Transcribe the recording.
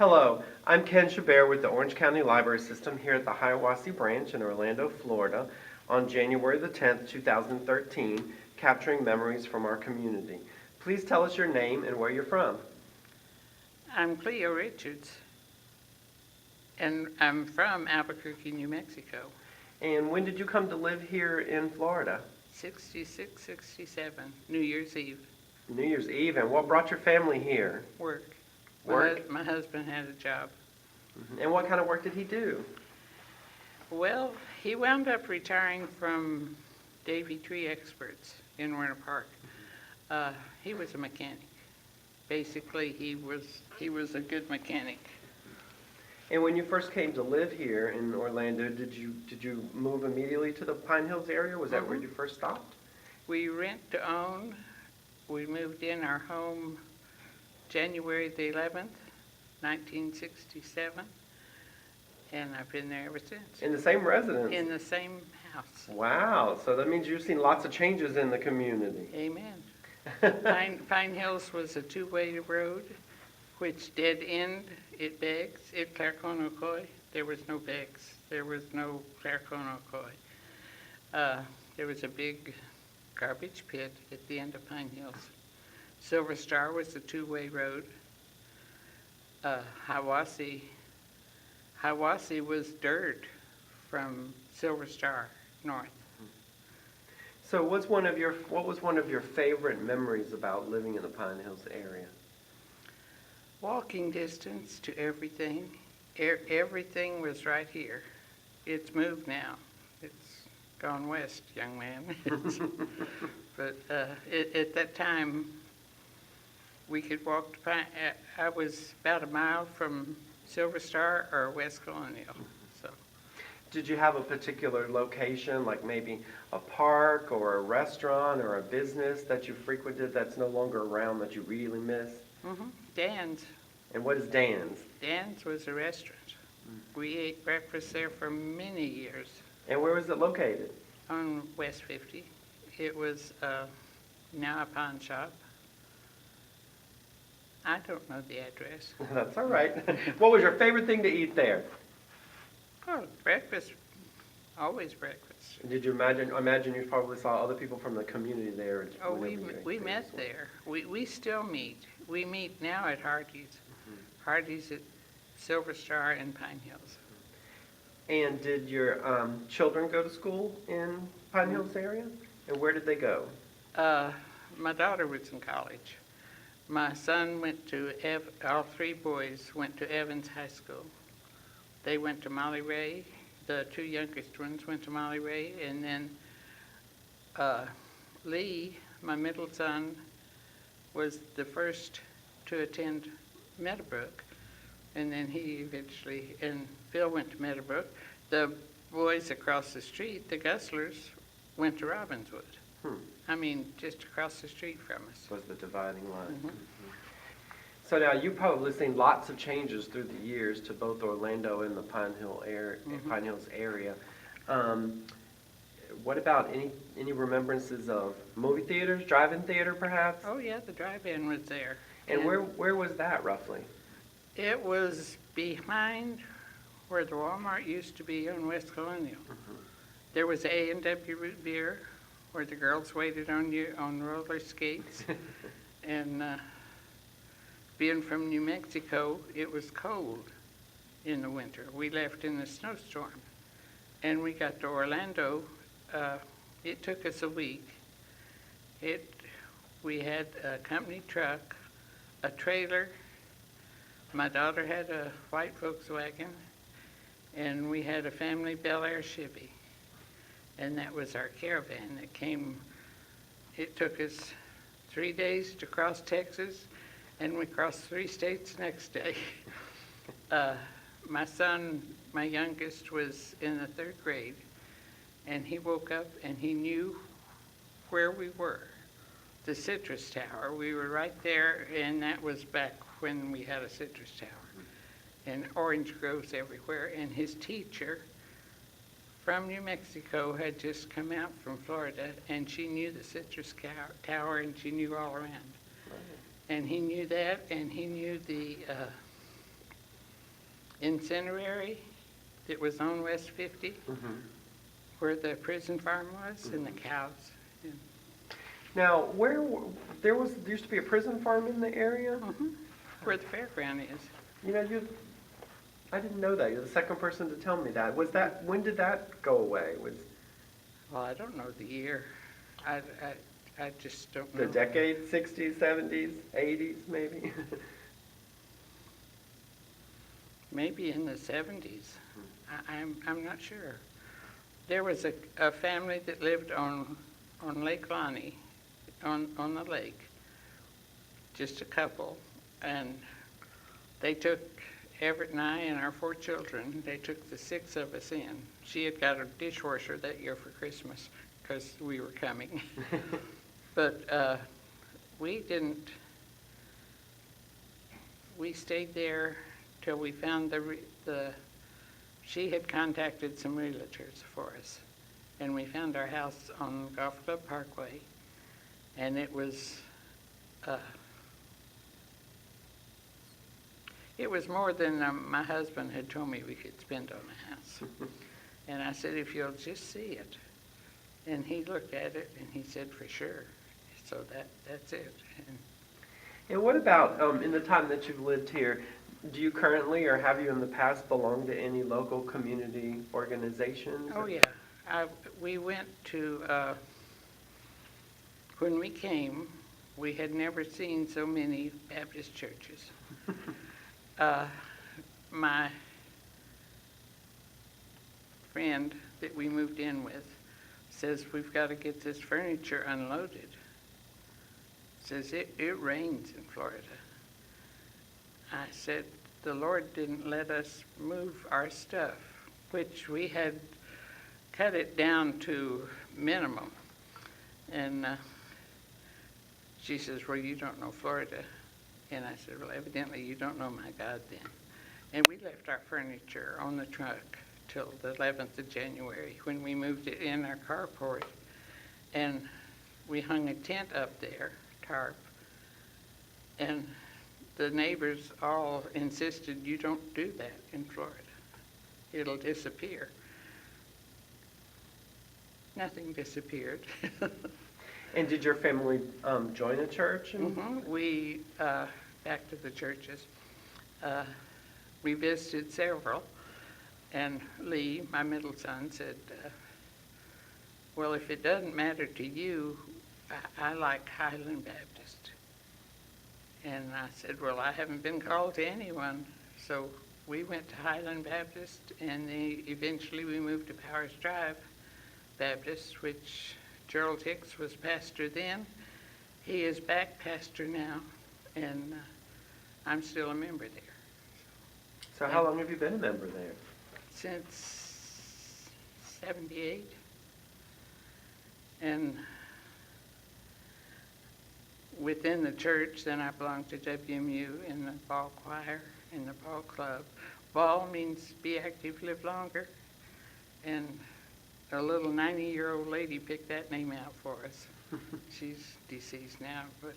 Hello, I'm Ken Chabert with the Orange County Library System here at the Hiawassee Branch in Orlando, Florida on January the 10th, 2013, capturing memories from our community. Please tell us your name and where you're from. I'm Cleo Richards, and I'm from Albuquerque, New Mexico. And when did you come to live here in Florida? 66, 67, New Year's Eve. New Year's Eve, and what brought your family here? Work. Work? My husband had a job. And what kind of work did he do? Well, he wound up retiring from Davy Tree Experts in Winter Park. He was a mechanic. Basically, he was a good mechanic. And when you first came to live here in Orlando, did you move immediately to the Pine Hills area? Was that where you first stopped? We rent to own. We moved in our home January the 11th, 1967, and I've been there ever since. In the same residence? In the same house. Wow, so that means you've seen lots of changes in the community. Amen. Pine Hills was a two-way road, which dead end at Beggs, at Clark-on-Ocoee. There was no Beggs. There was no Clark-on-Ocoee. There was a big garbage pit at the end of Pine Hills. Silver Star was a two-way road. Hiawassee was dirt from Silver Star north. So what was one of your favorite memories about living in the Pine Hills area? Walking distance to everything. Everything was right here. It's moved now. It's gone west, young man. But at that time, we could walk to Pine. I was about a mile from Silver Star or West Colonial. So, Did you have a particular location, like maybe a park or a restaurant or a business that you frequented that's no longer around that you really miss? Dan's. And what is Dan's? Dan's was a restaurant. We ate breakfast there for many years. And where was it located? On West 50. It was now a pawn shop. I don't know the address. That's all right. What was your favorite thing to eat there? Oh, breakfast. Always breakfast. Did you imagine you probably saw other people from the community there? Oh, we met there. We still meet. We meet now at Hardee's. Hardee's at Silver Star and Pine Hills. And did your children go to school in Pine Hills area? And where did they go? My daughter was in college. My son went to, all three boys went to Evans High School. They went to Molly Ray. The two youngest ones went to Molly Ray. And then Lee, my middle son, was the first to attend Meadowbrook. And then he eventually, and Phil went to Meadowbrook. The boys across the street, the Guslers, went to Robbinswood. I mean, just across the street from us. Was the dividing line. So now you've probably seen lots of changes through the years to both Orlando and the Pine Hills area. What about any remembrances of movie theaters, drive-in theater perhaps? Oh yeah, the drive-in was there. And where was that roughly? It was behind where the Walmart used to be on West Colonial. There was A&W Root Beer, where the girls waited on you on roller skates. And being from New Mexico, it was cold in the winter. We left in the snowstorm. And we got to Orlando. It took us a week. We had a company truck, a trailer. My daughter had a white Volkswagen, and we had a family Bel Air Chevy. And that was our caravan that came. It took us 3 days to cross Texas, and we crossed 3 states the next day. My son, my youngest, was in the 3rd grade, and he woke up and he knew where we were. The Citrus Tower, we were right there, and that was back when we had a citrus tower. And orange groves everywhere, and his teacher from New Mexico had just come out from Florida, and she knew the Citrus Tower, and she knew all around. And he knew that, and he knew the incinerary that was on West 50, where the prison farm was, and the cows. And, Now, there used to be a prison farm in the area? where the fairground is. You know, I didn't know that. You're the second person to tell me that. When did that go away? Well, I don't know the year. I just don't know. The decade, 60s, 70s, 80s, maybe? Maybe in the 70s. I'm not sure. There was a family that lived on Lake Lonnie, on the lake, just a couple, and they took Everett and I and our 4 children, they took the 6 of us in. She had got a dishwasher that year for Christmas because we were coming. But we stayed there till we found she had contacted some realtors for us. And we found our house on Golf Club Parkway. And it was more than my husband had told me we could spend on a house. And I said, if you'll just see it. And he looked at it and he said, for sure. So that's it. And what about, in the time that you've lived here, do you currently or have you in the past belonged to any local community organizations? Oh, yeah. We went to, when we came, we had never seen so many Baptist churches. My friend that we moved in with says, we've got to get this furniture unloaded. Says, it rains in Florida. I said, the Lord didn't let us move our stuff, which we had cut it down to minimum. And she says, well, you don't know Florida. And I said, well, evidently you don't know my God then. And we left our furniture on the truck till the 11th of January when we moved it in our carport. And we hung a tent up there, tarp. And the neighbors all insisted, you don't do that in Florida. It'll disappear. Nothing disappeared. And did your family join a church? We, back to the churches, we visited several, and Lee, my middle son, said, well, if it doesn't matter to you, I like Highland Baptist. And I said, well, I haven't been called to anyone. So we went to Highland Baptist, and eventually we moved to Powers Drive Baptist, which Gerald Hicks was pastor then. He is back pastor now, and I'm still a member there. So how long have you been a member there? Since 78. And within the church, then I belonged to WMU in the ball choir, in the ball club. Ball means be active, live longer. And a little 90-year-old lady picked that name out for us. She's deceased now, but